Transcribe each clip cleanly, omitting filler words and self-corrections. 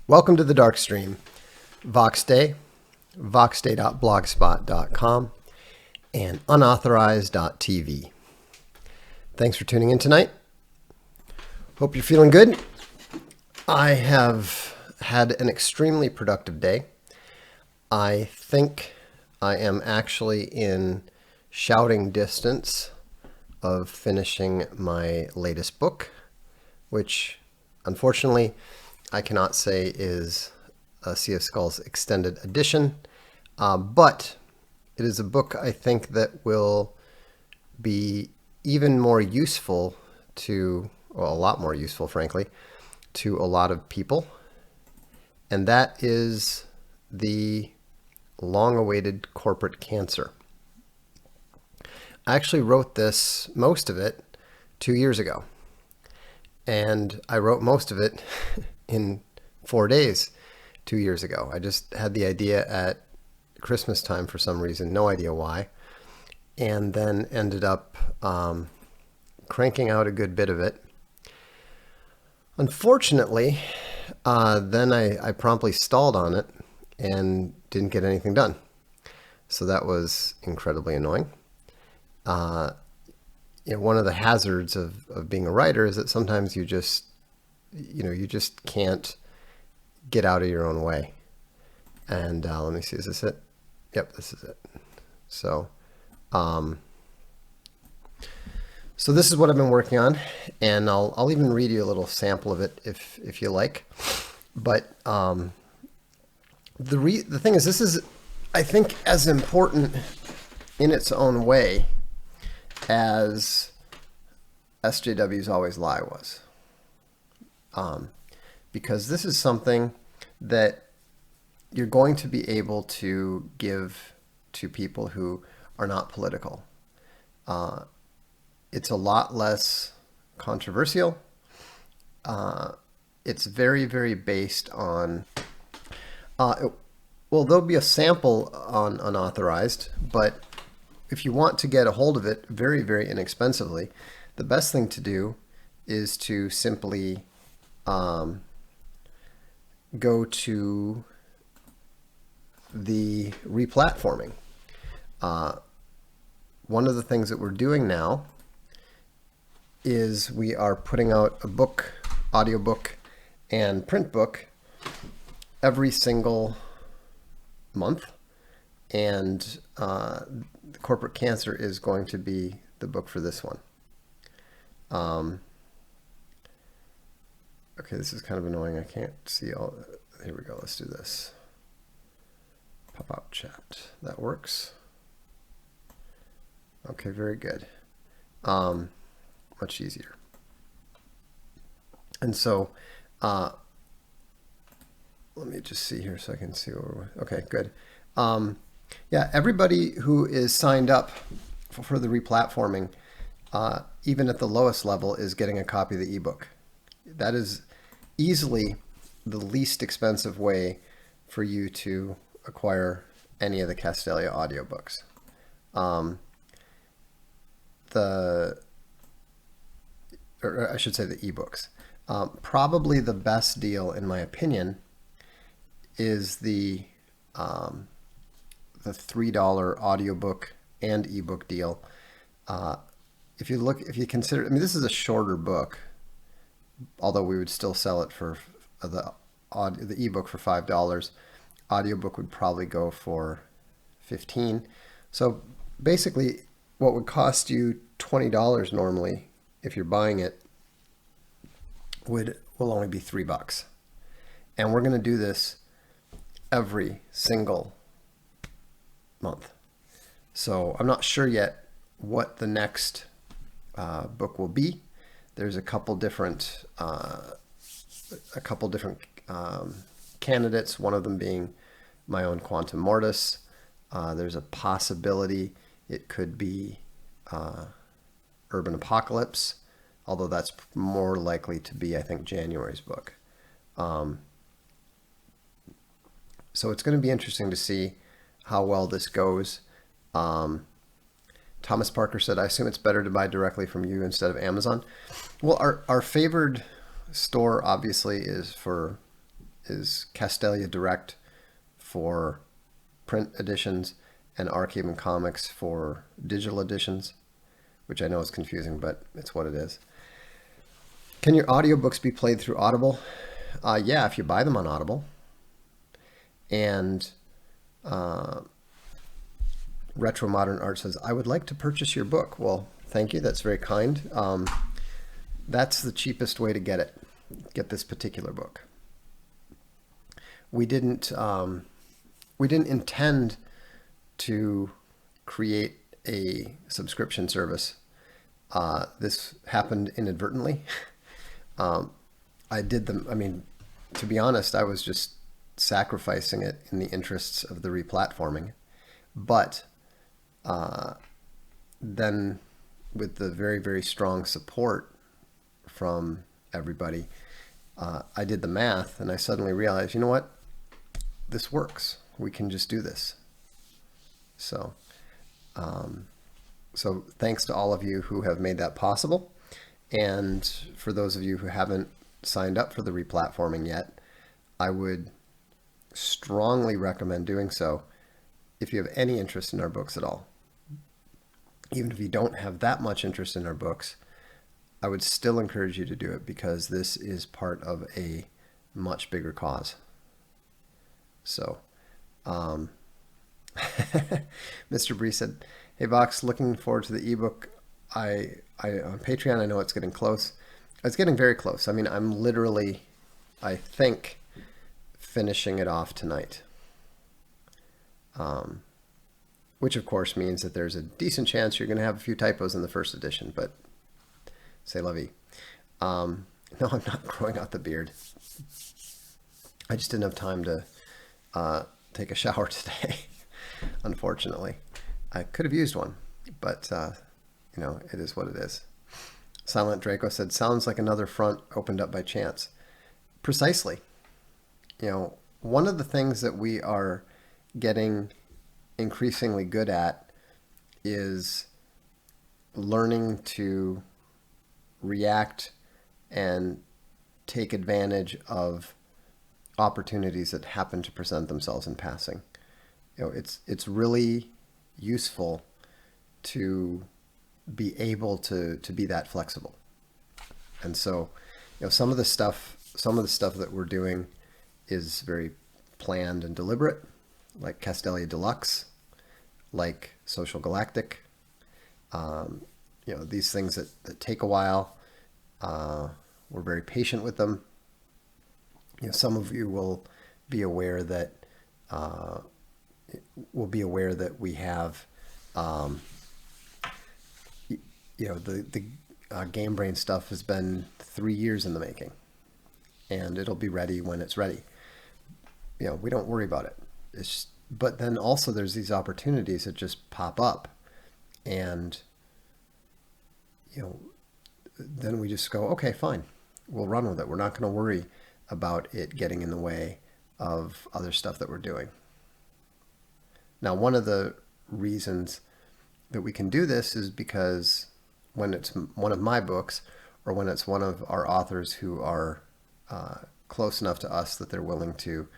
Welcome to the Darkstream. Voxday, voxday.blogspot.com, and unauthorized.tv. Thanks for tuning in tonight. Hope you're feeling good. I have had an extremely productive day. I think I am actually in shouting distance of finishing my latest book, which unfortunately I cannot say is a Sea of Skulls extended edition, but it is a book I think that will be even more useful to, well, a lot more useful, frankly, to a lot of people. And that is the long-awaited corporate cancer. I actually wrote this, most of it, 2 years ago. And I wrote most of it in 4 days 2 years ago. I just had the idea at Christmas time for some reason, no idea why, and then ended up cranking out a good bit of it. Unfortunately, then I promptly stalled on it and didn't get anything done. So that was incredibly annoying. One of the hazards of being a writer is that sometimes you just can't get out of your own way. And let me see, is this it? Yep, this is it. So, so this is what I've been working on, and I'll even read you a little sample of it if you like. But the thing is, this is, I think, as important in its own way as SJW's Always Lie was. Because this is something that you're going to be able to give to people who are not political. It's a lot less controversial. It's very, very based on, well, there'll be a sample on unauthorized, but if you want to get a hold of it very, very inexpensively, the best thing to do is to simply go to the replatforming. One of the things that we're doing now is we are putting out a book, audiobook, and print book every single month, and Corporate Cancer is going to be the book for this one. Okay, this is kind of annoying. I can't see all. Here we go. Let's do this. Pop-out chat. That works. Okay, very good. Much easier. And so, let me just see here so I can see where we're. Okay, good. Yeah, everybody who is signed up for the replatforming, even at the lowest level, is getting a copy of the ebook. That is easily the least expensive way for you to acquire any of the Castelia audiobooks. Or I should say the ebooks. Probably the best deal, in my opinion, is the $3 audiobook and ebook deal. If you consider, I mean, this is a shorter book, although we would still sell it for the ebook for $5. Audiobook would probably go for $15. So basically, what would cost you $20 normally if you're buying it will only be $3. And we're going to do this every single month. So I'm not sure yet what the next book will be. There's a couple different candidates, one of them being my own Quantum Mortis. There's a possibility it could be Urban Apocalypse, although that's more likely to be, I think, January's book. So it's going to be interesting to see how well this goes. Thomas Parker said, I assume it's better to buy directly from you instead of Amazon. Well, our favored store obviously is is Castelia Direct for print editions and Archive Comics for digital editions, which I know is confusing, but it's what it is. Can your audiobooks be played through Audible? Yeah, if you buy them on Audible. And Retro Modern Art says, I would like to purchase your book. Well, thank you. That's very kind. That's the cheapest way to get this particular book. We didn't intend to create a subscription service. This happened inadvertently. I mean, to be honest, I was just sacrificing it in the interests of the replatforming. But then with the very, very strong support from everybody, I did the math and I suddenly realized, you know what? This works. We can just do this. So, so thanks to all of you who have made that possible. And for those of you who haven't signed up for the replatforming yet, I would strongly recommend doing so if you have any interest in our books at all. Even if you don't have that much interest in our books, I would still encourage you to do it because this is part of a much bigger cause. So, Mr. Bree said, hey Vox, looking forward to the ebook. I on Patreon, I know it's getting close. It's getting very close. I mean, I'm literally, I think, finishing it off tonight. Which of course means that there's a decent chance you're going to have a few typos in the first edition, but c'est la vie. No, I'm not growing out the beard. I just didn't have time to take a shower today, unfortunately. I could have used one, but you know, it is what it is. Silent Draco said, sounds like another front opened up by chance. Precisely. You know, one of the things that we are getting increasingly good at is learning to react and take advantage of opportunities that happen to present themselves in passing. You know, it's really useful to be able to be that flexible. And so, you know, some of the stuff that we're doing is very planned and deliberate, like Castelia Deluxe, like Social Galactic. You know, these things that take a while. We're very patient with them. You know, some of you will be aware that we have, you know, the Game Brain stuff has been 3 years in the making, and it'll be ready when it's ready. You know, we don't worry about it. But then also there's these opportunities that just pop up, and you know, then we just go, okay, fine, we'll run with it. We're not going to worry about it getting in the way of other stuff that we're doing. Now, one of the reasons that we can do this is because when it's one of my books, or when it's one of our authors who are close enough to us that they're willing to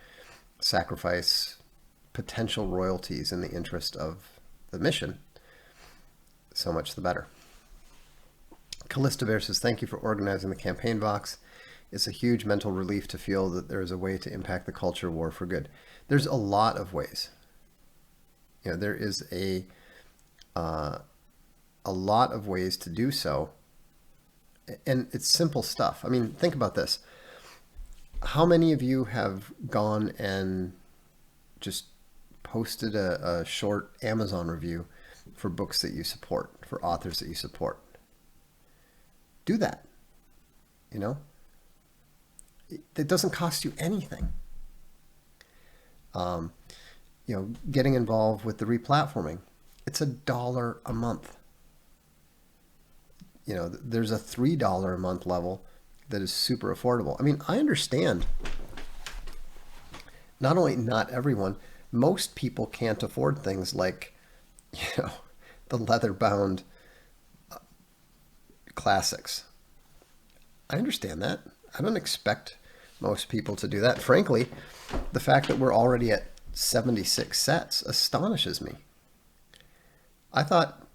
sacrifice potential royalties in the interest of the mission, so much the better. Callista Bear says, thank you for organizing the campaign box. It's a huge mental relief to feel that there is a way to impact the culture war for good. There's a lot of ways. You know, there is a lot of ways to do so, and it's simple stuff. I mean, think about this. How many of you have gone and just posted a short Amazon review for books that you support, for authors that you support? Do that. You know, it doesn't cost you anything. You know, getting involved with the replatforming, it's $1 a month. You know, there's a $3 a month level that is super affordable. I mean, I understand. Not only not everyone, most people can't afford things like, you know, the leather-bound classics. I understand that. I don't expect most people to do that. Frankly, the fact that we're already at 76 sets astonishes me. I thought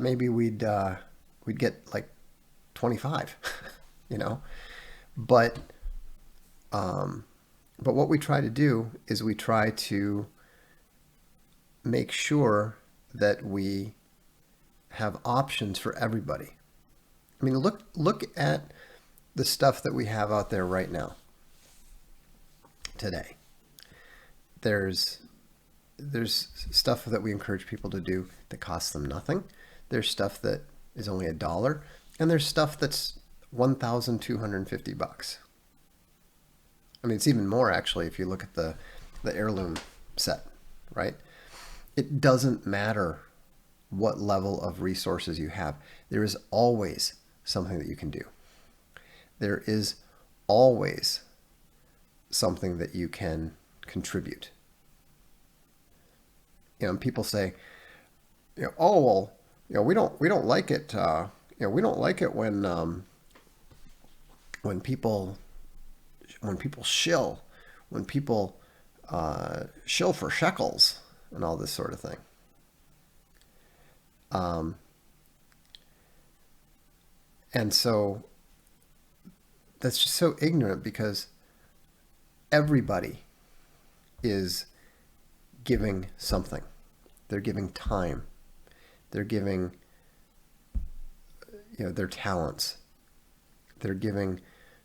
maybe we'd get like 25, you know. But what we try to do is we try to make sure that we have options for everybody. I mean, look at the stuff that we have out there right now. Today, there's stuff that we encourage people to do that costs them nothing. There's stuff that is only $1, and there's stuff that's $1,250. I mean, it's even more actually if you look at the heirloom set, right? It doesn't matter what level of resources you have. There is always something that you can do. There is always something that you can contribute. You know, and people say, you know, oh well, you know, we don't like it. You know, we don't like it when people shill, when people shill for shekels and all this sort of thing. And so that's just so ignorant, because everybody is giving something. They're giving time. They're giving, you know, their talents. They're giving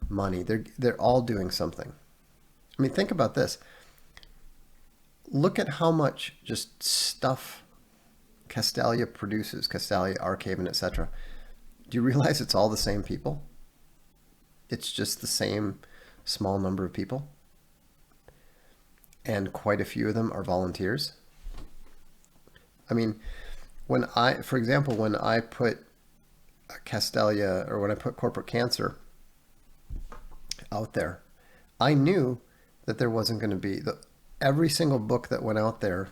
money. They're all doing something. I mean, think about this. Look at how much just stuff Castalia produces, Castalia, Archaven, etc. Do you realize it's all the same people? It's just the same small number of people. And quite a few of them are volunteers. I mean, for example, when I put Castalia, or when I put Corporate Cancer out there, I knew that there wasn't going to be, every single book that went out there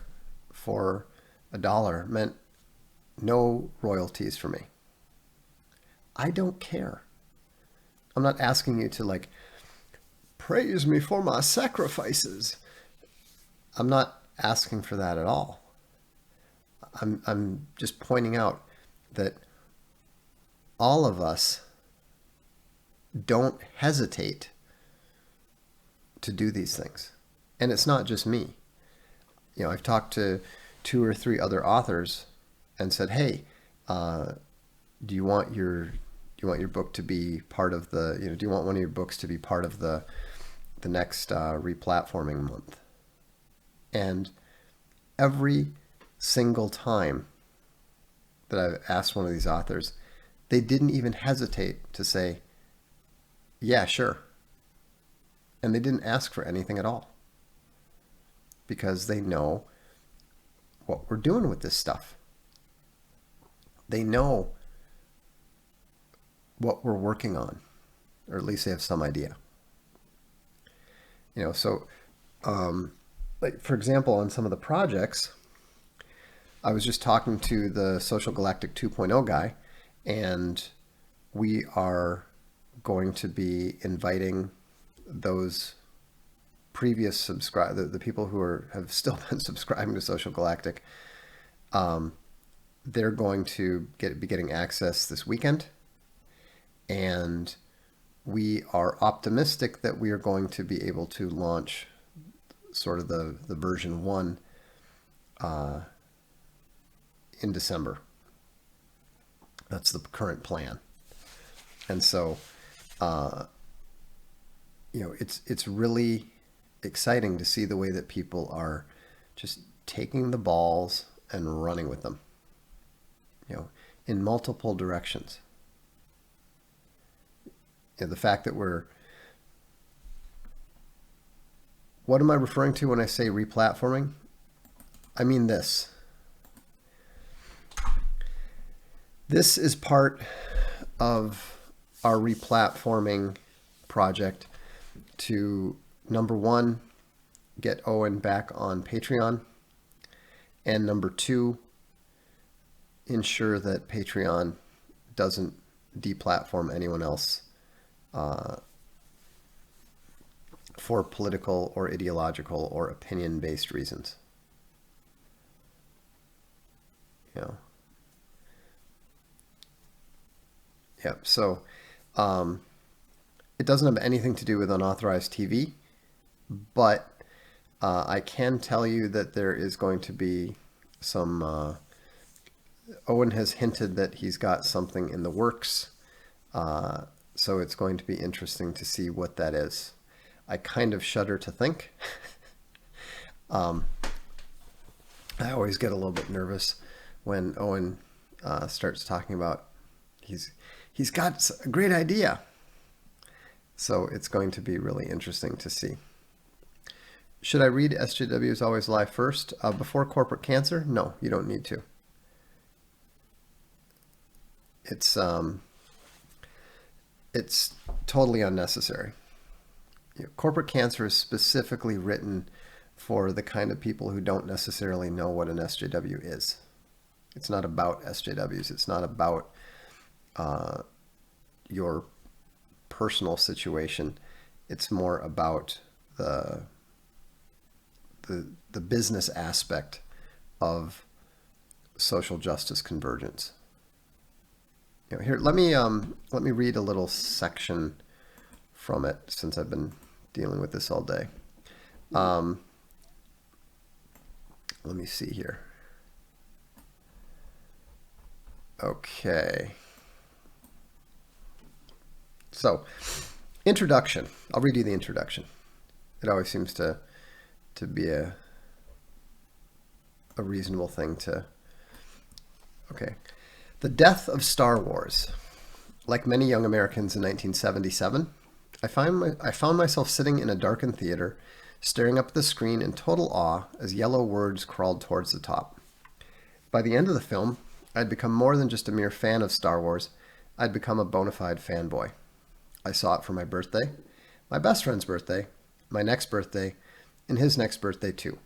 for $1 meant no royalties for me. I don't care. I'm not asking you to like praise me for my sacrifices. I'm not asking for that at all. I'm just pointing out that all of us don't hesitate to do these things. And it's not just me. You know, I've talked to 2 or 3 other authors and said, hey, do you want your book to be part of the, you know, do you want one of your books to be part of the next replatforming month? And every single time that I've asked one of these authors, they didn't even hesitate to say, yeah, sure. And they didn't ask for anything at all, because they know what we're doing with this stuff. They know what we're working on, or at least they have some idea. You know, so like for example, on some of the projects, I was just talking to the Social Galactic 2.0 guy, and we are going to be inviting those previous the people who have still been subscribing to Social Galactic. They're going to be getting access this weekend, and we are optimistic that we are going to be able to launch sort of the version 1 in December. That's the current plan. And so, you know, it's really exciting to see the way that people are just taking the balls and running with them, you know, in multiple directions. You know, the fact that what am I referring to when I say replatforming? I mean this. This is part of our replatforming project to, number 1, get Owen back on Patreon, and number 2, ensure that Patreon doesn't deplatform anyone else for political or ideological or opinion-based reasons. You know. Yep. So it doesn't have anything to do with unauthorized TV, but I can tell you that there is going to be some. Owen has hinted that he's got something in the works, so it's going to be interesting to see what that is. I kind of shudder to think. I always get a little bit nervous when Owen starts talking about he's got a great idea. So it's going to be really interesting to see. Should I read SJW is Always Alive first before Corporate Cancer? No, you don't need to. It's totally unnecessary. Corporate Cancer is specifically written for the kind of people who don't necessarily know what an SJW is. It's not about SJWs. It's not about your personal situation. It's more about the business aspect of social justice convergence. Here, let me read a little section from it since I've been dealing with this all day. Let me see here. Okay. So, introduction. I'll read you the introduction. It always seems to be a reasonable thing to. Okay. The death of Star Wars. Like many young Americans in 1977, I found myself sitting in a darkened theater, staring up at the screen in total awe as yellow words crawled towards the top. By the end of the film, I'd become more than just a mere fan of Star Wars. I'd become a bona fide fanboy. I saw it for my birthday, my best friend's birthday, my next birthday, and his next birthday too.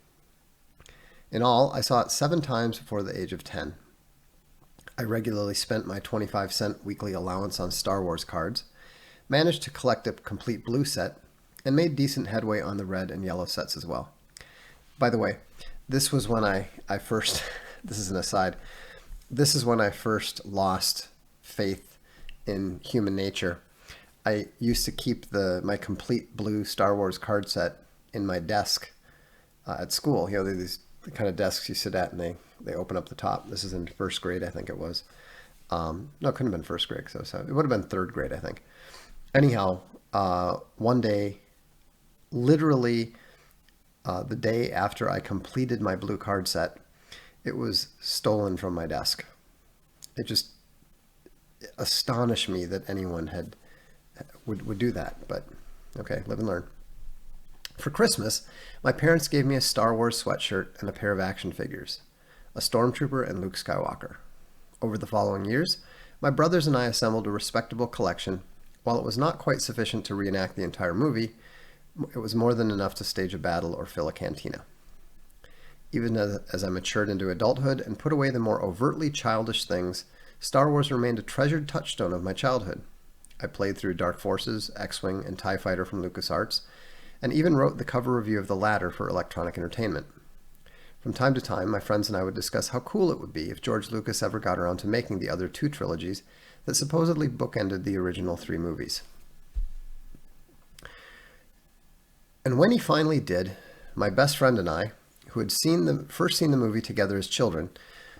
In all, I saw it 7 times before the age of 10. I regularly spent my 25-cent weekly allowance on Star Wars cards, managed to collect a complete blue set, and made decent headway on the red and yellow sets as well. By the way, this was when I first, this is an aside, this is when I first lost faith in human nature. I used to keep my complete blue Star Wars card set in my desk at school. These the kind of desks you sit at and they open up the top. This is in first grade, I think it was. No, it couldn't have been first grade. So it would have been third grade, I think. Anyhow, one day, literally the day after I completed my blue card set, it was stolen from my desk. It just astonished me that anyone would do that. But okay, live and learn. For Christmas, my parents gave me a Star Wars sweatshirt and a pair of action figures, a Stormtrooper and Luke Skywalker. Over the following years, my brothers and I assembled a respectable collection. While it was not quite sufficient to reenact the entire movie, it was more than enough to stage a battle or fill a cantina. Even as I matured into adulthood and put away the more overtly childish things, Star Wars remained a treasured touchstone of my childhood. I played through Dark Forces, X-Wing, and TIE Fighter from LucasArts, and even wrote the cover review of the latter for Electronic Entertainment. From time to time, my friends and I would discuss how cool it would be if George Lucas ever got around to making the other 2 trilogies that supposedly bookended the original 3 movies. And when he finally did, my best friend and I, who had first seen the movie together as children,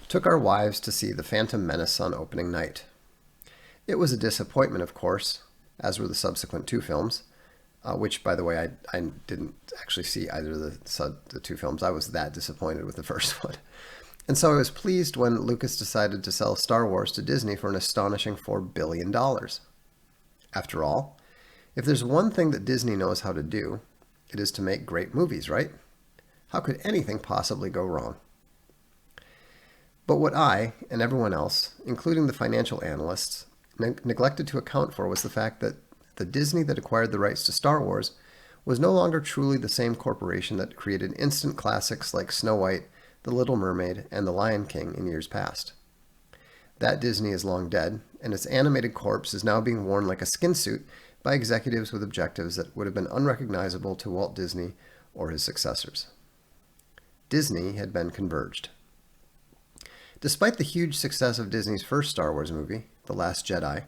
took our wives to see The Phantom Menace on opening night. It was a disappointment, of course, as were the subsequent 2 films, which, by the way, I didn't actually see either of the 2 films. I was that disappointed with the first one. And so I was pleased when Lucas decided to sell Star Wars to Disney for an astonishing $4 billion. After all, if there's one thing that Disney knows how to do, it is to make great movies, right? How could anything possibly go wrong? But what I, and everyone else, including the financial analysts, neglected to account for was the fact that the Disney that acquired the rights to Star Wars was no longer truly the same corporation that created instant classics like Snow White, The Little Mermaid, and The Lion King in years past. That Disney is long dead, and its animated corpse is now being worn like a skin suit by executives with objectives that would have been unrecognizable to Walt Disney or his successors. Disney had been converged. Despite the huge success of Disney's first Star Wars movie, The Last Jedi,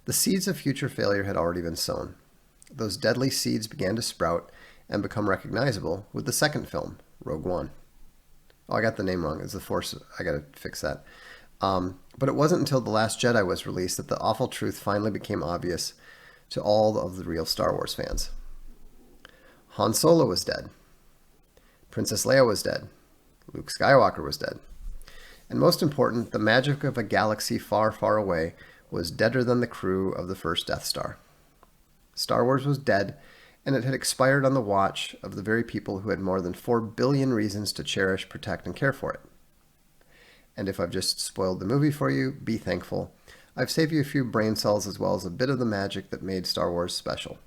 the seeds of future failure had already been sown. Those deadly seeds began to sprout and become recognizable with the second film, Rogue One. Oh, I got the name wrong. It's The Force. I got to fix that. But it wasn't until The Last Jedi was released that the awful truth finally became obvious to all of the real Star Wars fans. Han Solo was dead. Princess Leia was dead. Luke Skywalker was dead. And most important, the magic of a galaxy far, far away was deader than the crew of the first Death Star. Star Wars was dead, and it had expired on the watch of the very people who had more than 4 billion reasons to cherish, protect, and care for it. And if I've just spoiled the movie for you, be thankful. I've saved you a few brain cells as well as a bit of the magic that made Star Wars special.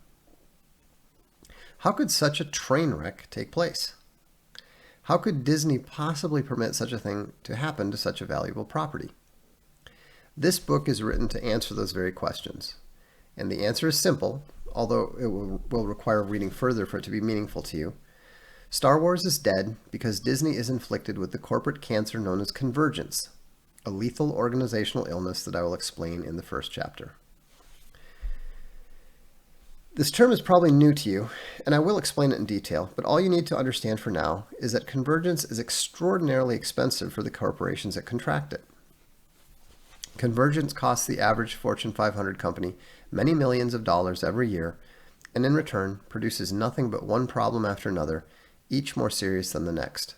How could such a train wreck take place? How could Disney possibly permit such a thing to happen to such a valuable property? This book is written to answer those very questions. And the answer is simple, although it will require reading further for it to be meaningful to you. Star Wars is dead because Disney is inflicted with the corporate cancer known as convergence, a lethal organizational illness that I will explain in the first chapter. This term is probably new to you, and I will explain it in detail, but all you need to understand for now is that convergence is extraordinarily expensive for the corporations that contract it. Convergence costs the average Fortune 500 company many millions of dollars every year, and in return produces nothing but one problem after another, each more serious than the next.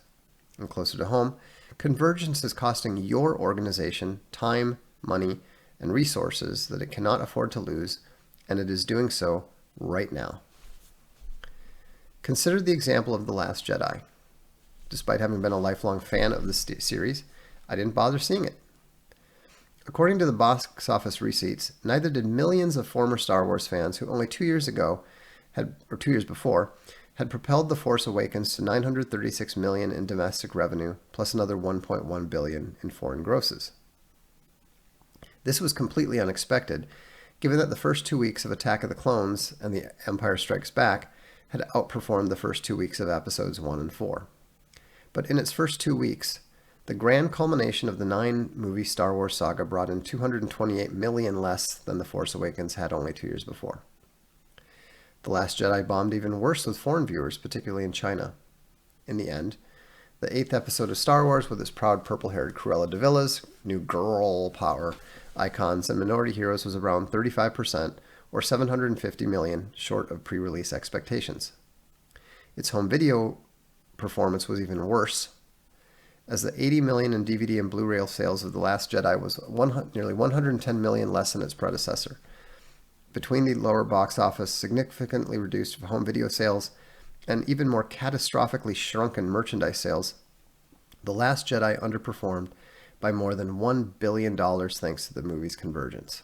And closer to home, convergence is costing your organization time, money, and resources that it cannot afford to lose, and it is doing so right now. Consider the example of The Last Jedi. Despite having been a lifelong fan of the series, I didn't bother seeing it. According to the box office receipts, neither did millions of former Star Wars fans who only 2 years before, had propelled The Force Awakens to $936 million in domestic revenue, plus another $1.1 billion in foreign grosses. This was completely unexpected, given that the first 2 weeks of Attack of the Clones and The Empire Strikes Back had outperformed the first 2 weeks of episodes 1 and 4. But in its first 2 weeks, the grand culmination of the 9-movie Star Wars saga brought in $228 million less than The Force Awakens had only 2 years before. The Last Jedi bombed even worse with foreign viewers, particularly in China. In the end, the 8th episode of Star Wars, with its proud purple-haired Cruella de Vil's, new girl power icons, and minority heroes, was around 35%, or $750 million, short of pre-release expectations. Its home video performance was even worse, as the $80 million in DVD and Blu-ray sales of The Last Jedi was nearly $110 million less than its predecessor. Between the lower box office, significantly reduced home video sales, and even more catastrophically shrunken merchandise sales, The Last Jedi underperformed by more than $1 billion thanks to the movie's convergence.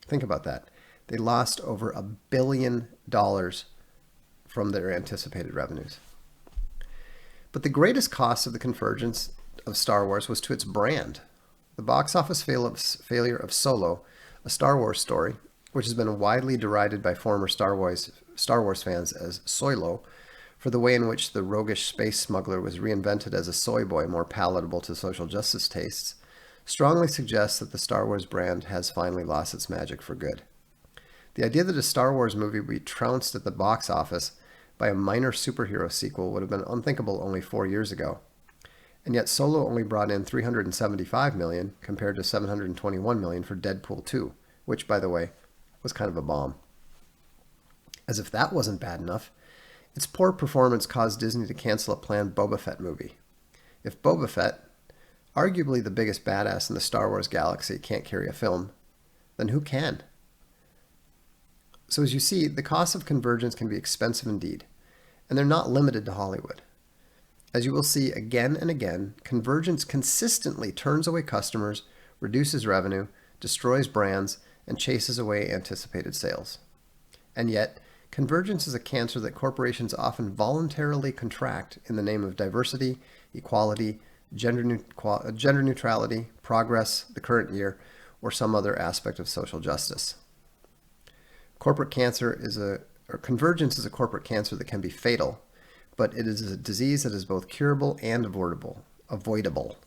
Think about that. They lost over $1 billion from their anticipated revenues. But the greatest cost of the convergence of Star Wars was to its brand. The box office failure of Solo, a Star Wars story, which has been widely derided by former Star Wars fans as Soylo, for the way in which the roguish space smuggler was reinvented as a soy boy more palatable to social justice tastes, strongly suggests that the Star Wars brand has finally lost its magic for good. The idea that a Star Wars movie would be trounced at the box office by a minor superhero sequel would have been unthinkable only 4 years ago. And yet Solo only brought in $375 million compared to $721 million for Deadpool 2, which, by the way, was kind of a bomb. As if that wasn't bad enough, its poor performance caused Disney to cancel a planned Boba Fett movie. If Boba Fett, arguably the biggest badass in the Star Wars galaxy, can't carry a film, then who can? So as you see, the costs of convergence can be expensive indeed, and they're not limited to Hollywood. As you will see again and again, convergence consistently turns away customers, reduces revenue, destroys brands, and chases away anticipated sales. And yet, convergence is a cancer that corporations often voluntarily contract in the name of diversity, equality, gender neutrality, progress, the current year, or some other aspect of social justice. Corporate cancer or convergence is a corporate cancer that can be fatal, but it is a disease that is both curable and avoidable.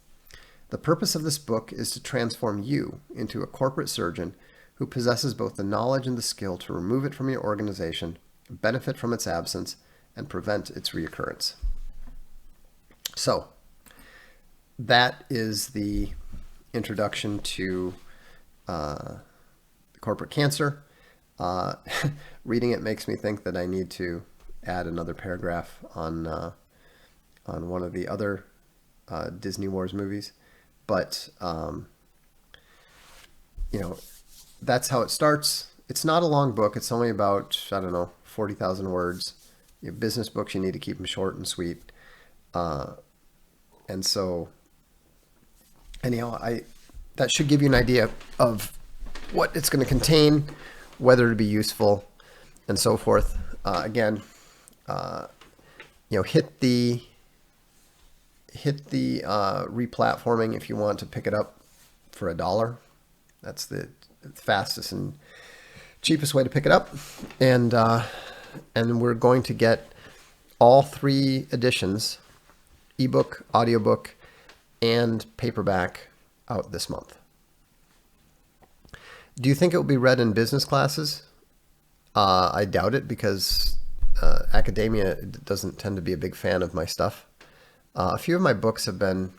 The purpose of this book is to transform you into a corporate surgeon who possesses both the knowledge and the skill to remove it from your organization, benefit from its absence, and prevent its reoccurrence. So, that is the introduction to corporate cancer. Reading it makes me think that I need to add another paragraph on one of the other Disney Wars movies. But, that's how it starts. It's not a long book. It's only about, 40,000 words. Business books, you need to keep them short and sweet. And so, anyhow, that should give you an idea of what it's going to contain, whether to be useful, and so forth. Again, hit the replatforming if you want to pick it up for $1. That's the fastest and cheapest way to pick it up, and we're going to get all 3 editions, ebook, audiobook, and paperback, out this month. Do you think it will be read in business classes? I doubt it, because academia doesn't tend to be a big fan of my stuff. A few of my books have been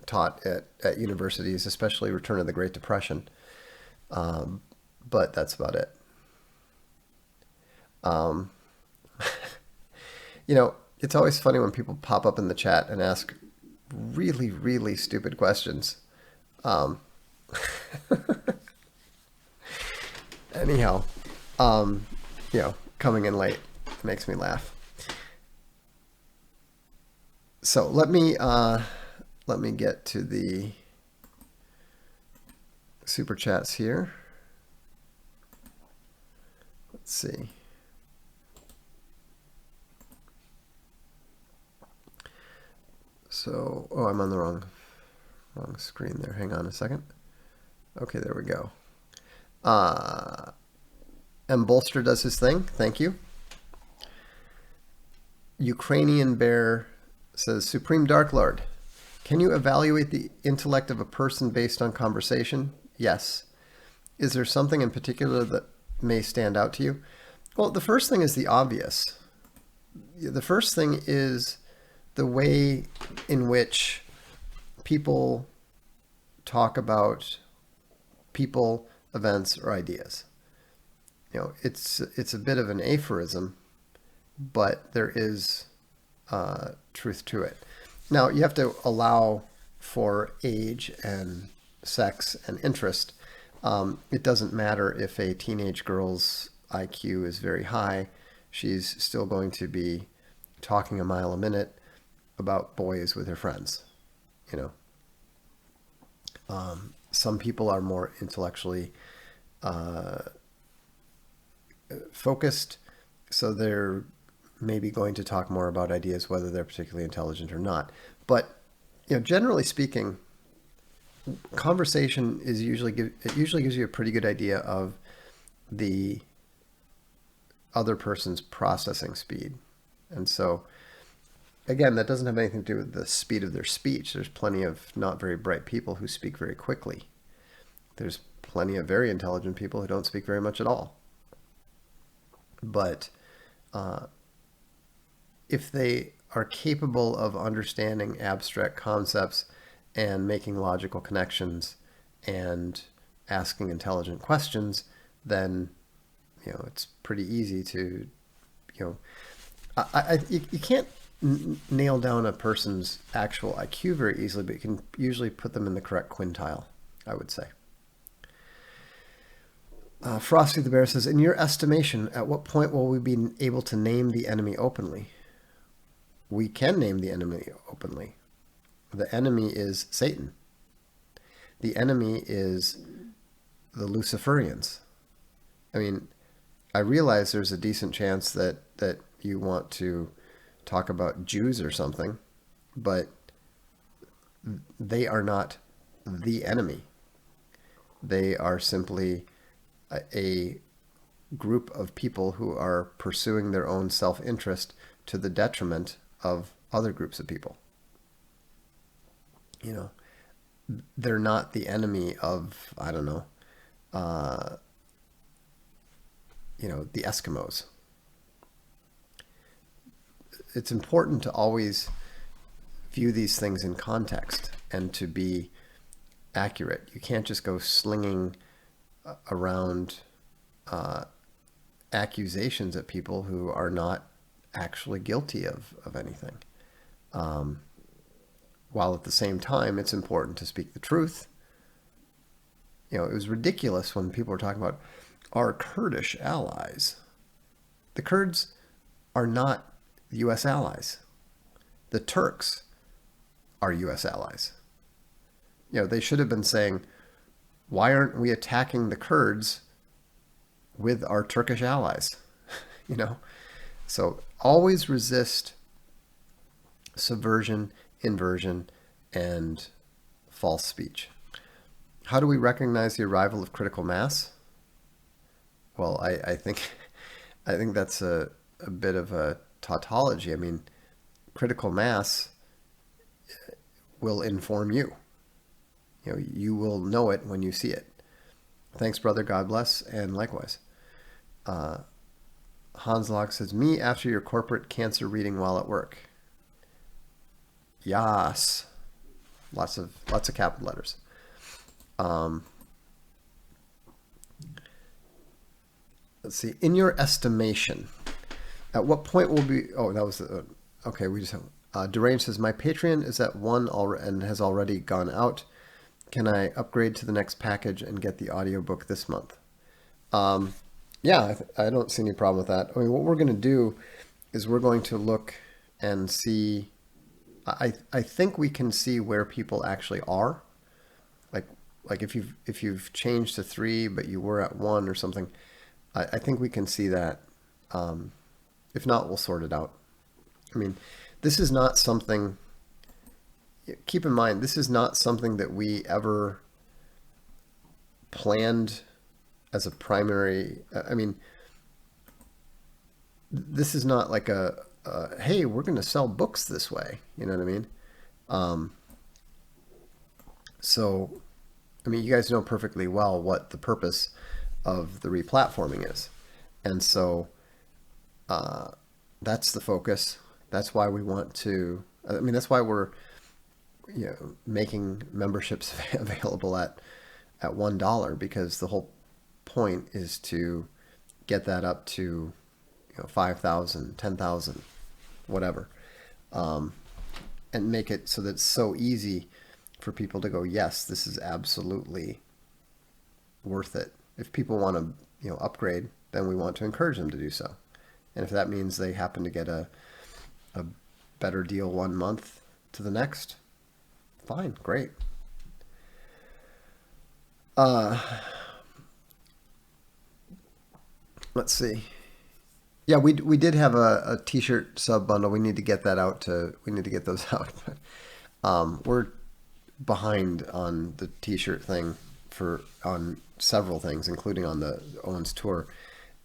taught at universities, especially Return of the Great Depression. But that's about it. It's always funny when people pop up in the chat and ask really, really stupid questions. Anyhow, coming in late makes me laugh. So let me get to the super chats here. Let's see. So, I'm on the wrong screen there. Hang on a second. Okay, there we go. M. Bolster does his thing. Thank you. Ukrainian Bear says, Supreme Dark Lord, can you evaluate the intellect of a person based on conversation? Yes. Is there something in particular that may stand out to you? Well, the first thing is the obvious. The first thing is the way in which people talk about people, events, or ideas. It's a bit of an aphorism, but there is truth to it. Now, you have to allow for age and sex and interest. It doesn't matter if a teenage girl's IQ is very high. She's still going to be talking a mile a minute about boys with her friends. Some people are more intellectually focused, so they're maybe going to talk more about ideas, whether they're particularly intelligent or not. But generally speaking, conversation usually gives you a pretty good idea of the other person's processing speed. And so, again, that doesn't have anything to do with the speed of their speech. There's plenty of not very bright people who speak very quickly. There's plenty of very intelligent people who don't speak very much at all. But if they are capable of understanding abstract concepts and making logical connections and asking intelligent questions, then it's pretty easy to you can't nail down a person's actual IQ very easily, but you can usually put them in the correct quintile, I would say. Frosty the Bear says, in your estimation, at what point will we be able to name the enemy openly? We can name the enemy openly. The enemy is Satan. The enemy is the Luciferians. I mean, I realize there's a decent chance that you want to talk about Jews or something, but they are not the enemy. They are simply a group of people who are pursuing their own self-interest to the detriment of other groups of people. You know, they're not the enemy of, I don't know, the Eskimos. It's important to always view these things in context and to be accurate. You can't just go slinging around accusations at people who are not actually guilty of anything. While at the same time, it's important to speak the truth. It was ridiculous when people were talking about our Kurdish allies. The Kurds are not U.S. allies. The Turks are U.S. allies. They should have been saying, why aren't we attacking the Kurds with our Turkish allies? So always resist subversion, inversion, and false speech. How do we recognize the arrival of critical mass? Well, I think that's a bit of a tautology. I mean, critical mass will inform you. You will know it when you see it. Thanks, brother. God bless, and likewise. Hans Log says, me after your corporate cancer reading while at work. Yas. Lots of capital letters. Let's see. In your estimation, at what point will be? Oh, that was okay. We just have Deranged says my Patreon is at 1 and has already gone out. Can I upgrade to the next package and get the audiobook this month? Yeah, I don't see any problem with that. I mean, what we're going to do is we're going to look and see. I think we can see where people actually are. Like if you've changed to 3 but you were at 1 or something, I think we can see that. If not, we'll sort it out. I mean, this is not something. Keep in mind, this is not something that we ever planned as a primary. I mean, this is not like hey, we're going to sell books this way. You know what I mean? So, I mean, you guys know perfectly well what the purpose of the replatforming is. And so that's the focus. That's why we want to, I mean, that's why we're, making memberships available at $1, because the whole point is to get that up to 5,000, 10,000, whatever, and make it so that it's so easy for people to go, yes, this is absolutely worth it. If people want to upgrade, then we want to encourage them to do so. And if that means they happen to get a better deal 1 month to the next, fine, great. Let's see. Yeah, we did have a t-shirt sub bundle. We need to get that out we need to get those out. We're behind on the t-shirt thing on several things, including on the Owens tour.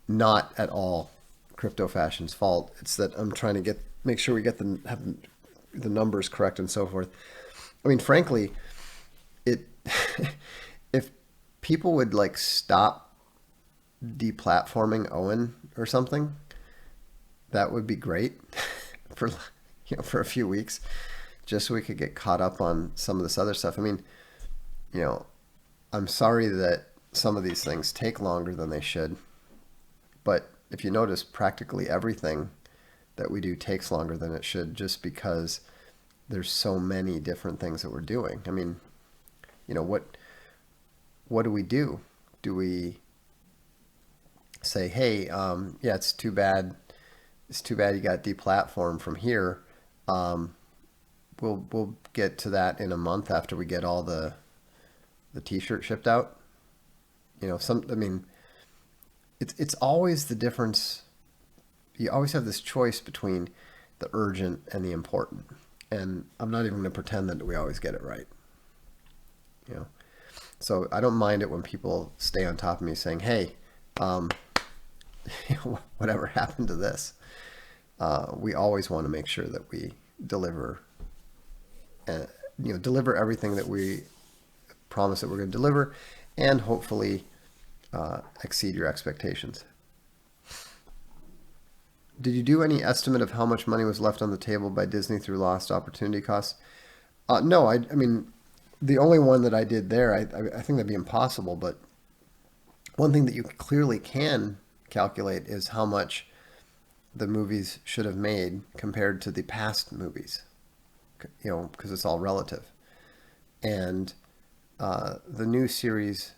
Not at all Crypto Fashion's fault. It's that I'm trying to make sure we have the numbers correct and so forth. I mean, frankly, if people would stop deplatforming Owen or something, that would be great for a few weeks, just so we could get caught up on some of this other stuff. I mean, I'm sorry that some of these things take longer than they should, but if you notice, practically everything that we do takes longer than it should, just because there's so many different things that we're doing. I mean, what do we do? Do we say, hey, yeah, it's too bad you got deplatformed from here. We'll get to that in a month after we get all the t-shirt shipped out. I mean, it's always the difference. You always have this choice between the urgent and the important. And I'm not even going to pretend that we always get it right. So I don't mind it when people stay on top of me saying, hey, whatever happened to this? We always want to make sure that we deliver, deliver everything that we promise that we're going to deliver, and hopefully exceed your expectations. Did you do any estimate of how much money was left on the table by Disney through lost opportunity costs? No, I mean, the only one that I did there, I think that'd be impossible, but one thing that you clearly can calculate is how much the movies should have made compared to the past movies, because it's all relative. And the new series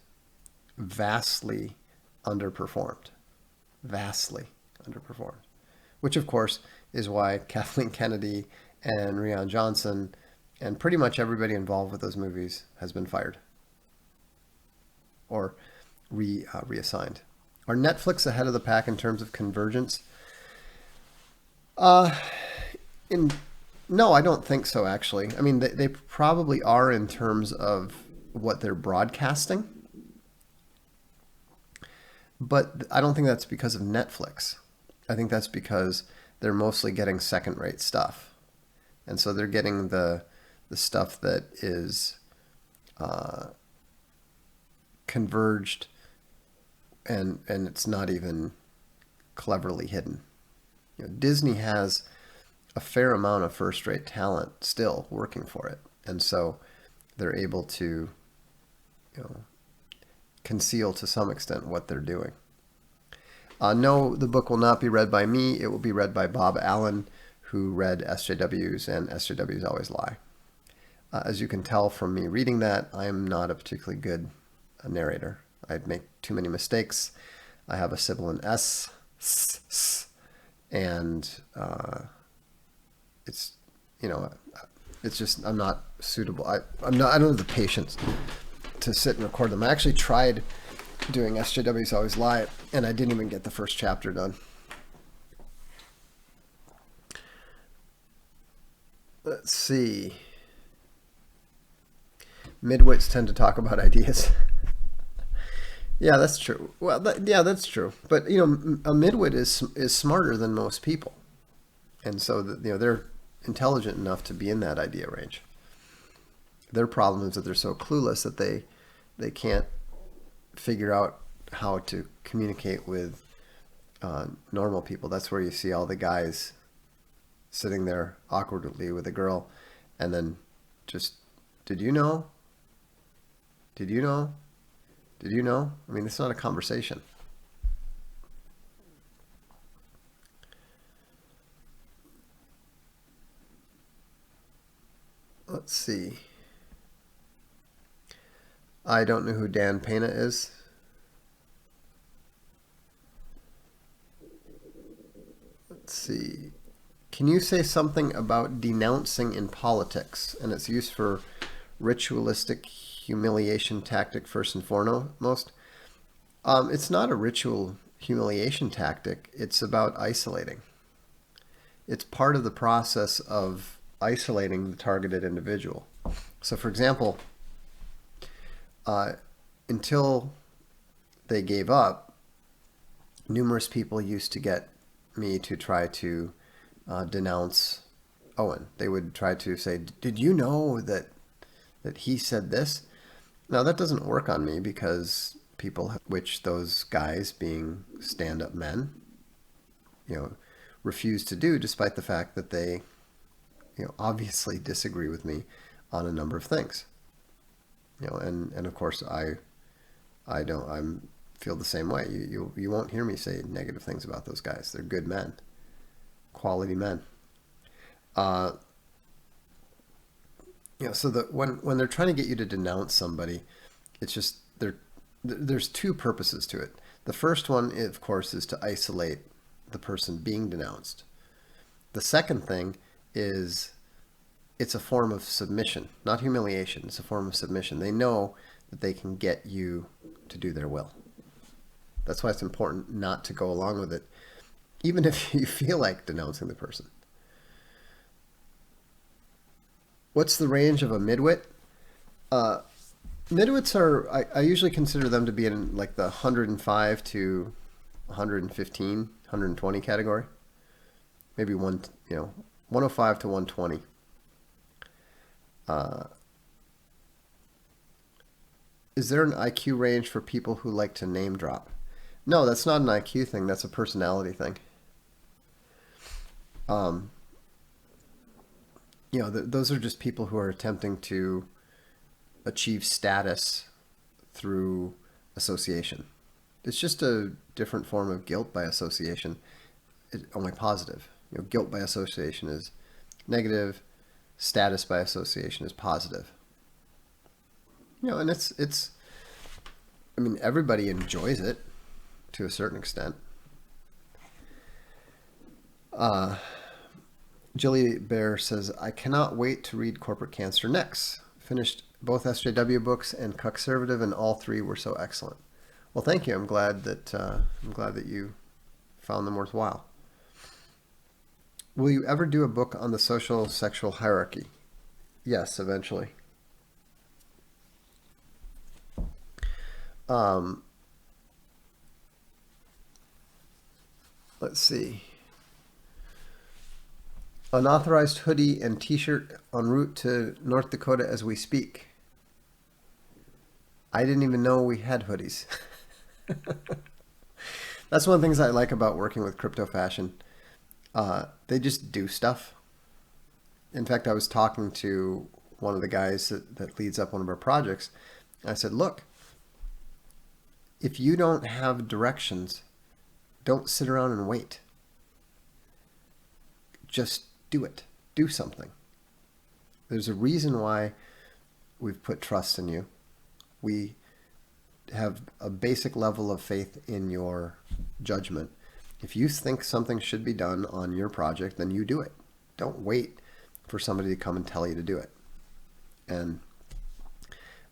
vastly underperformed, which of course is why Kathleen Kennedy and Rian Johnson and pretty much everybody involved with those movies has been fired or reassigned. Are Netflix ahead of the pack in terms of convergence? No, I don't think so, actually. I mean, they probably are in terms of what they're broadcasting, but I don't think that's because of Netflix. I think that's because they're mostly getting second-rate stuff. And so they're getting the stuff that is converged and it's not even cleverly hidden. Disney has a fair amount of first-rate talent still working for it. And so they're able to conceal to some extent what they're doing. No, the book will not be read by me. It will be read by Bob Allen, who read SJWs, and SJWs always lie. As you can tell from me reading that, I'm not a particularly good narrator. I make too many mistakes. I have a sibilant S, and it's just, I'm not suitable. I don't have the patience to sit and record them. I actually tried doing SJWs Always Lie, and I didn't even get the first chapter done. Let's see. Midwits tend to talk about ideas. Yeah, that's true. Well, that's true. But a midwit is smarter than most people, and so they're intelligent enough to be in that idea range. Their problem is that they're so clueless that they can't figure out how to communicate with normal people. That's where you see all the guys sitting there awkwardly with a girl, and then just, did you know? Did you know? Did you know? I mean, it's not a conversation. Let's see. I don't know who Dan Pena is. Let's see. Can you say something about denouncing in politics and its use for ritualistic humiliation tactic first and foremost? It's not a ritual humiliation tactic. It's about isolating. It's part of the process of isolating the targeted individual. So for example, until they gave up, numerous people used to get me to try to denounce Owen. They would try to say, did you know that he said this? Now that doesn't work on me because people, which those guys being stand-up men, refuse to do, despite the fact that they, obviously disagree with me on a number of things. And of course I feel the same way. You won't hear me say negative things about those guys. They're good men, quality men. So that when they're trying to get you to denounce somebody, it's just there's two purposes to it. The first one, of course, is to isolate the person being denounced. The second thing is it's a form of submission, not humiliation. It's a form of submission. They know that they can get you to do their will. That's why it's important not to go along with it, even if you feel like denouncing the person. What's the range of a midwit? Midwits are, I usually consider them to be in like the 105 to 115, 120 category. Maybe 105 to 120. Is there an IQ range for people who like to name drop? No, that's not an IQ thing. That's a personality thing. Those are just people who are attempting to achieve status through association. It's just a different form of guilt by association. It's only positive. Guilt by association is negative. Status by association is positive. And it's. I mean, everybody enjoys it to a certain extent. Jilly Bear says, I cannot wait to read Corporate Cancer next. Finished both SJW books and Conservative, and all three were so excellent. Well, thank you. I'm glad that you found them worthwhile. Will you ever do a book on the social sexual hierarchy? Yes, eventually. Let's see. Unauthorized hoodie and t-shirt en route to North Dakota as we speak. I didn't even know we had hoodies. That's one of the things I like about working with Crypto Fashion. They just do stuff. In fact, I was talking to one of the guys that leads up one of our projects. I said, look, if you don't have directions, don't sit around and wait. Just do it. Do something. There's a reason why we've put trust in you. We have a basic level of faith in your judgment. If you think something should be done on your project, then you do it. Don't wait for somebody to come and tell you to do it. And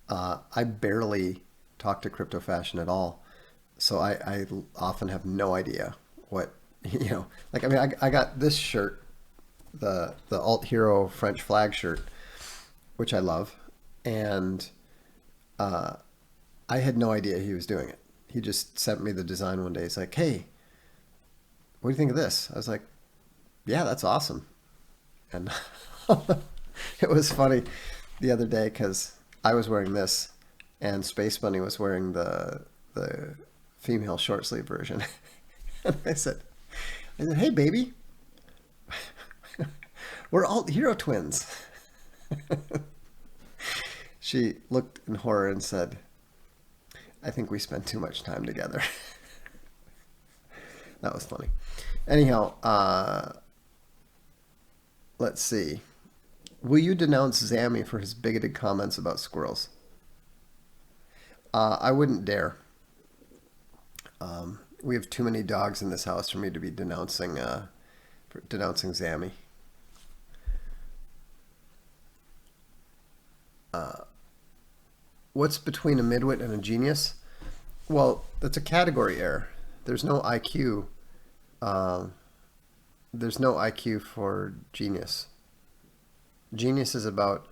I barely talk to Crypto Fashion at all, so I often have no idea what, like, I mean, I got this shirt, the Alt Hero French flag shirt, which I love, and I had no idea he was doing it. He just sent me the design one day. He's like, hey, what do you think of this? I was like, yeah, that's awesome. And it was funny the other day because I was wearing this and Space Bunny was wearing the female short sleeve version. And I said, hey, baby, we're all hero twins. She looked in horror and said, I think we spent too much time together. That was funny. Anyhow, let's see. Will you denounce Zammy for his bigoted comments about squirrels? I wouldn't dare. We have too many dogs in this house for me to be denouncing Zammy. What's between a midwit and a genius? Well, that's a category error. There's no IQ. There's no IQ for genius. Genius is about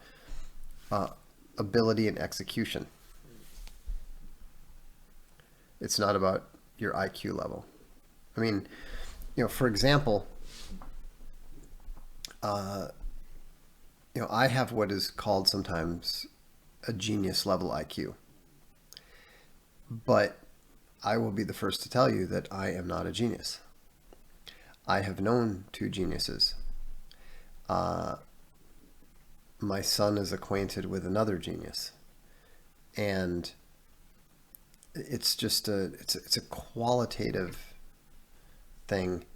ability and execution. It's not about your IQ level. I mean, for example, I have what is called sometimes a genius level IQ. But I will be the first to tell you that I am not a genius. I have known two geniuses. My son is acquainted with another genius. And it's just it's a qualitative thing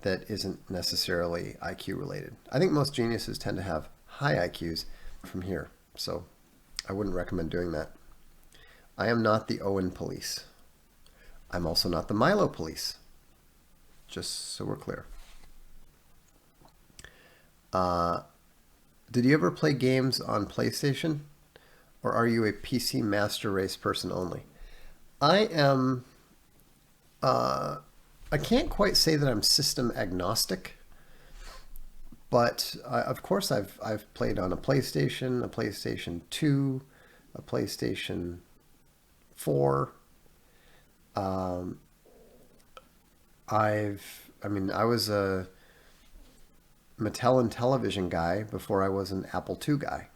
that isn't necessarily IQ related. I think most geniuses tend to have high IQs from here. So I wouldn't recommend doing that. I am not the Owen police. I'm also not the Milo police. Just so we're clear. Did you ever play games on PlayStation? Or are you a PC Master Race person only? I am... I can't quite say that I'm system agnostic. But of course I've played on a PlayStation 2, a PlayStation 4. I mean, I was a Mattel and television guy before I was an Apple II guy.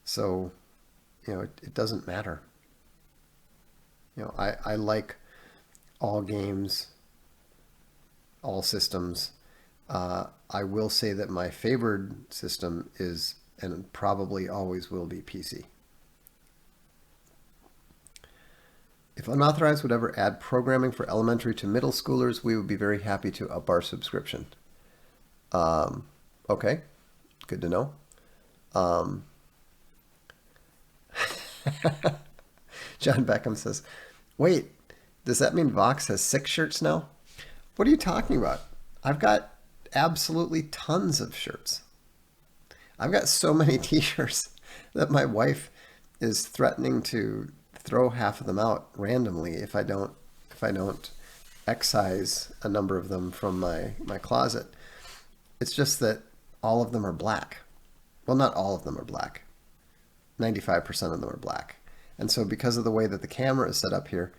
So, it doesn't matter. I like all games, all systems. I will say that my favored system is, and probably always will be, PC. If Unauthorized would ever add programming for elementary to middle schoolers, we would be very happy to up our subscription. Okay, good to know. John Beckham says, wait, does that mean Vox has 6 shirts now? What are you talking about? I've got absolutely tons of shirts. I've got so many t-shirts that my wife is threatening to throw half of them out randomly if I don't excise a number of them from my closet. It's just that all of them are black. Well, not all of them are black. 95% of them are black. And so because of the way that the camera is set up here,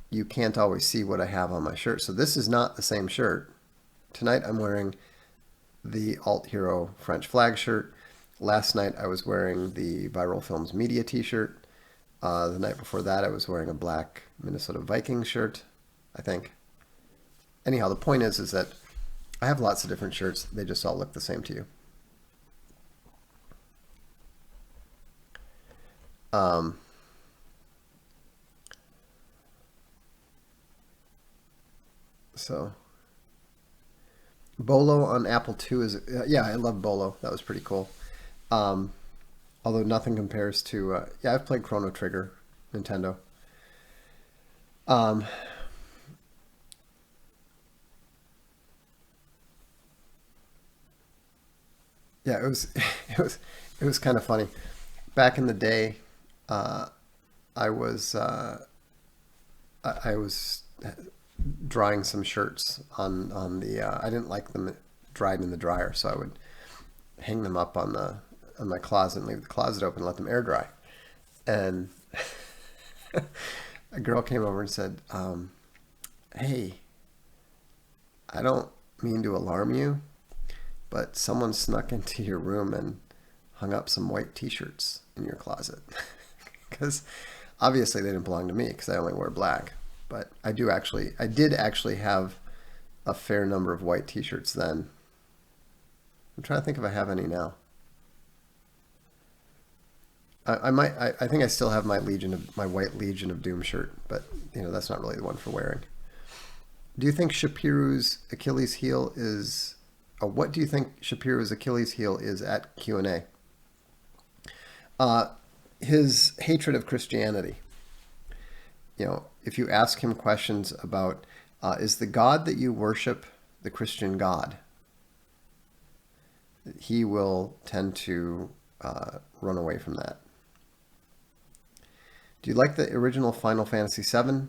you can't always see what I have on my shirt. So this is not the same shirt. Tonight I'm wearing the Alt Hero French flag shirt. Last night I was wearing the Viral Films Media t-shirt. The night before that I was wearing a black Minnesota Vikings shirt, I think. Anyhow, the point is that I have lots of different shirts. They just all look the same to you. So Bolo on Apple II is, yeah, I love Bolo. That was pretty cool. Although nothing compares to, yeah, I've played Chrono Trigger, Nintendo. Yeah, it was kind of funny. Back in the day, I was I was drying some shirts on the. I didn't like them dried in the dryer, so I would hang them up on my closet and leave the closet open and let them air dry. And a girl came over and said, "Hey, I don't mean to alarm you, but someone snuck into your room and hung up some white t-shirts in your closet." Because obviously they didn't belong to me because I only wear black. But I did actually have a fair number of white t-shirts then. I'm trying to think if I have any now. I think I still have my white Legion of Doom shirt, but that's not really the one for wearing. Do you think Shapiro's Achilles heel is? What do you think Shapiro's Achilles heel is at Q&A? His hatred of Christianity. If you ask him questions about, is the God that you worship the Christian God? He will tend to run away from that. Do you like the original Final Fantasy VII?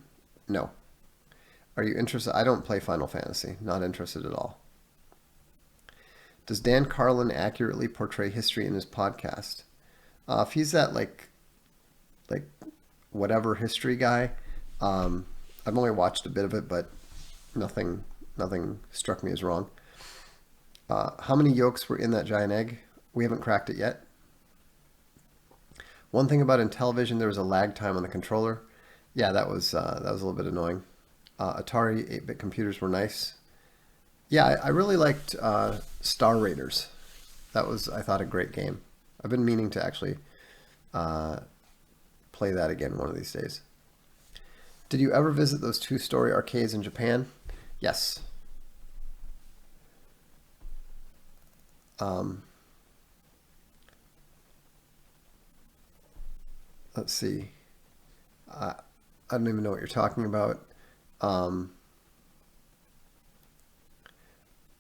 No. Are you interested? I don't play Final Fantasy. Not interested at all. Does Dan Carlin accurately portray history in his podcast? If he's that like whatever history guy, I've only watched a bit of it, but nothing struck me as wrong. How many yolks were in that giant egg? We haven't cracked it yet. One thing about Intellivision, there was a lag time on the controller. Yeah, that was a little bit annoying. Atari 8-bit computers were nice. Yeah, I really liked Star Raiders. That was, I thought, a great game. I've been meaning to actually play that again one of these days. Did you ever visit those two-story arcades in Japan? Yes. Let's see. I don't even know what you're talking about. Oh,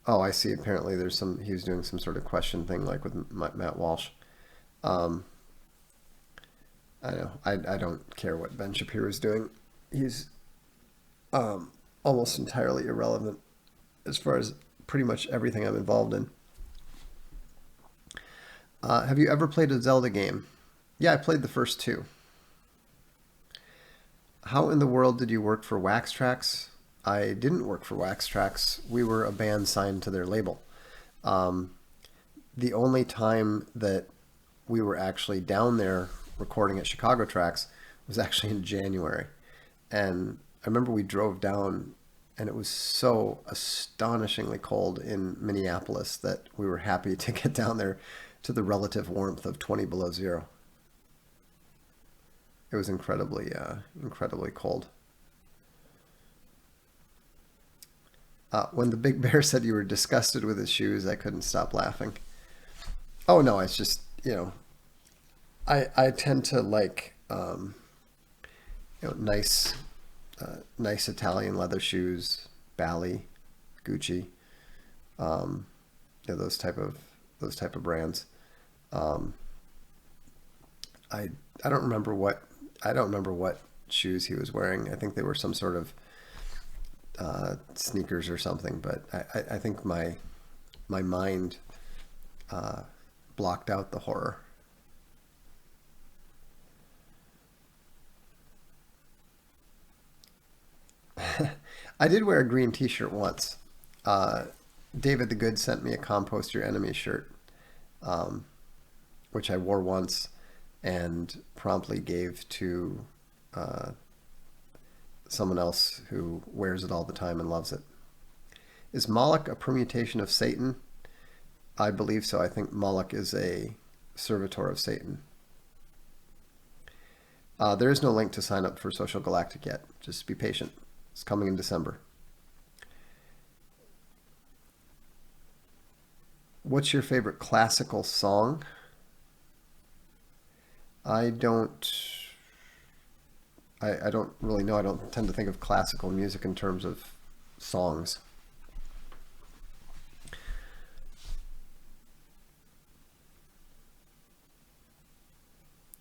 I see. Apparently there's he was doing some sort of question thing like with Matt Walsh. I know. I don't care what Ben Shapiro is doing. He's almost entirely irrelevant as far as pretty much everything I'm involved in. Have you ever played a Zelda game? Yeah, I played the first 2. How in the world did you work for Wax Trax? I didn't work for Wax Trax. We were a band signed to their label. The only time that we were actually down there recording at Chicago Tracks was actually in January. And I remember we drove down and it was so astonishingly cold in Minneapolis that we were happy to get down there to the relative warmth of 20 below zero. It was incredibly cold. When the big bear said you were disgusted with his shoes, I couldn't stop laughing. Oh no, it's just, I tend to like nice Italian leather shoes, Bally, Gucci, those type of brands. I don't remember what shoes he was wearing. I think they were some sort of sneakers or something, but I think my mind blocked out the horror. I did wear a green t-shirt once. David the Good sent me a Compost Your Enemy shirt, which I wore once and promptly gave to someone else who wears it all the time and loves it. Is Moloch a permutation of Satan? I believe so. I think Moloch is a servitor of Satan. There is no link to sign up for Social Galactic yet. Just be patient. It's coming in December. What's your favorite classical song? I don't really know. I don't tend to think of classical music in terms of songs.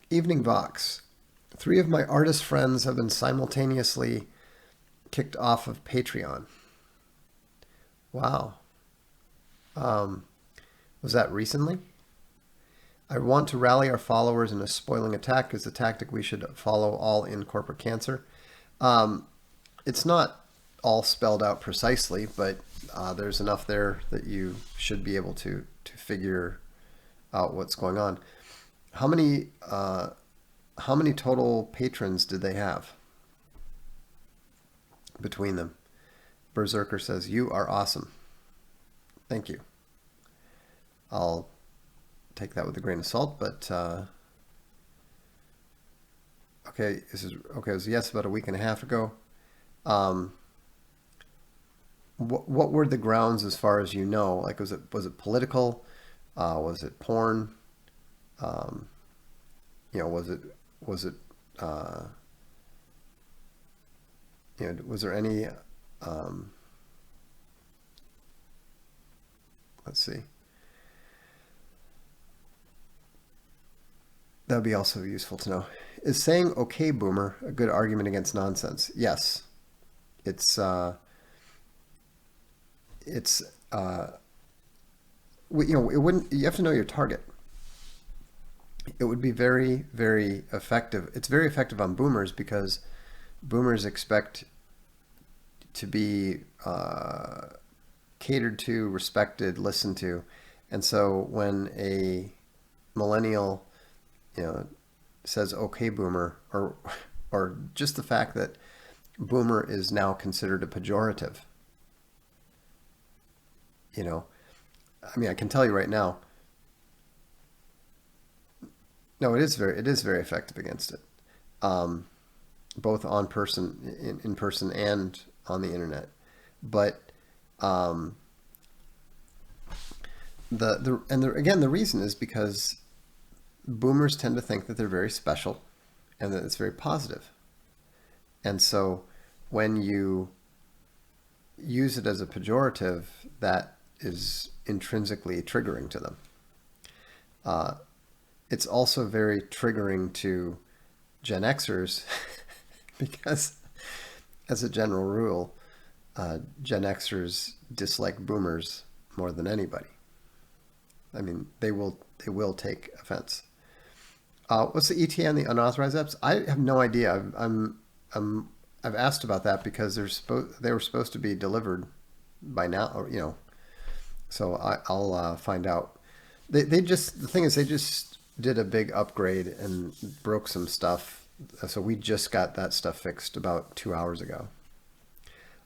Evening Vox. 3 of my artist friends have been simultaneously kicked off of Patreon. Wow. Was that recently? I want to rally our followers in a spoiling attack is the tactic we should follow all in corporate cancer. It's not all spelled out precisely, but there's enough there that you should be able to figure out what's going on. How many total patrons did they have between them? Berserker says, you are awesome. Thank you. I'll take that with a grain of salt, but okay, it was yes about a week and a half ago. What were the grounds as far as you know? Like, was it political? Was it porn? Was it was there any let's see. That would be also useful to know. Is saying "okay, boomer" a good argument against nonsense? Yes. It wouldn't. You have to know your target. It would be very, very effective. It's very effective on boomers because boomers expect to be catered to, respected, listened to, and so when a millennial says "okay, boomer," or just the fact that boomer is now considered a pejorative. I can tell you right now. No, it is very effective against it, both in person and on the internet. But the reason is because boomers tend to think that they're very special and that it's very positive. And so when you use it as a pejorative, that is intrinsically triggering to them. It's also very triggering to Gen Xers because, as a general rule, Gen Xers dislike boomers more than anybody. I mean, they will take offense. What's the ETA on the unauthorized apps? I have no idea. I'm I've asked about that because they were supposed to be delivered by now, or, so I'll find out. They just, the thing is, they just did a big upgrade and broke some stuff. So we just got that stuff fixed about 2 hours ago.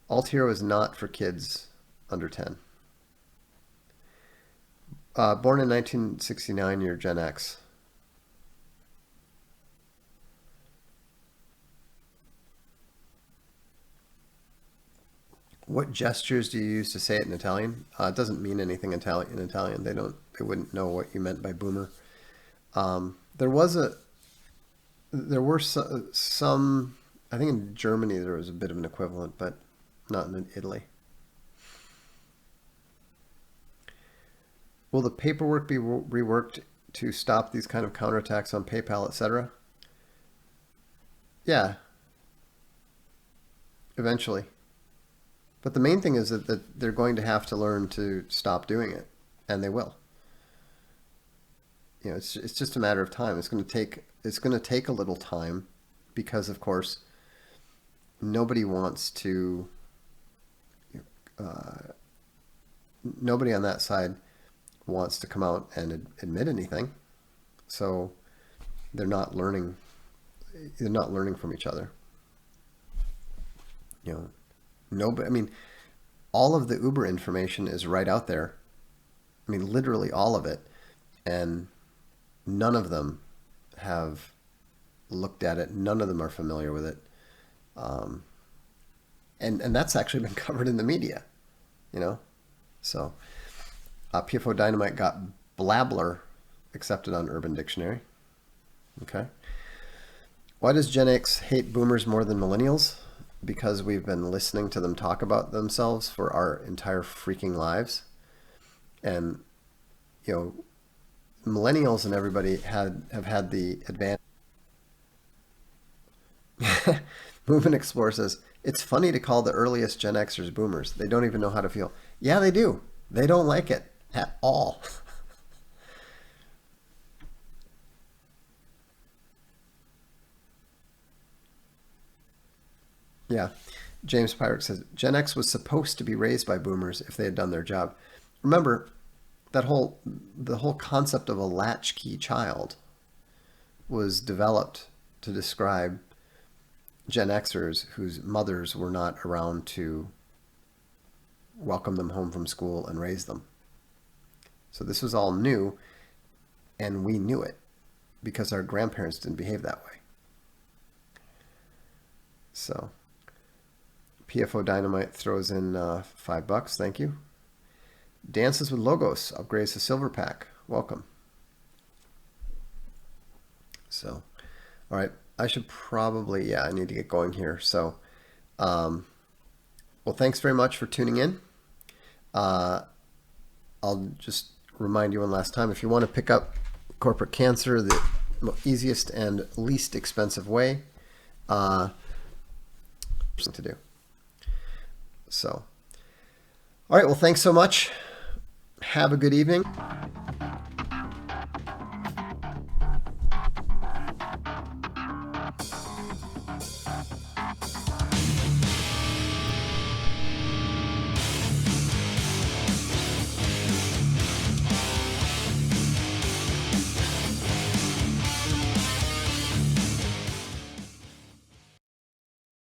Alt Hero is not for kids under 10. Born in 1969, you're Gen X. What gestures do you use to say it in Italian? It doesn't mean anything in Italian. They wouldn't know what you meant by boomer. There were some, I think in Germany there was a bit of an equivalent, but not in Italy. Will the paperwork be reworked to stop these kind of counterattacks on PayPal, etc.? Yeah, eventually. But the main thing is that they're going to have to learn to stop doing it, and they will. It's just a matter of time. It's going to take a little time, because of course nobody wants to. Nobody on that side wants to come out and admit anything, so they're not learning. They're not learning from each other. Nobody. I mean, all of the Uber information is right out there. I mean, literally all of it, and none of them have looked at it. None of them are familiar with it, and that's actually been covered in the media. So PFO Dynamite got Blabler accepted on Urban Dictionary. Okay. Why does Gen X hate boomers more than millennials? Because we've been listening to them talk about themselves for our entire freaking lives. And, millennials and everybody have had the advantage. Movement Explorer says, it's funny to call the earliest Gen Xers boomers. They don't even know how to feel. Yeah, they do. They don't like it at all. Yeah. James Pirate says, Gen X was supposed to be raised by boomers if they had done their job. Remember, the whole concept of a latchkey child was developed to describe Gen Xers whose mothers were not around to welcome them home from school and raise them. So this was all new, and we knew it because our grandparents didn't behave that way. So PFO Dynamite throws in $5. Thank you. Dances with Logos upgrades to Silver Pack. Welcome. So, all right. I should probably, I need to get going here. So, well, thanks very much for tuning in. I'll just remind you one last time, if you want to pick up Corporate Cancer, the easiest and least expensive way to do. So, all right, well, thanks so much. Have a good evening.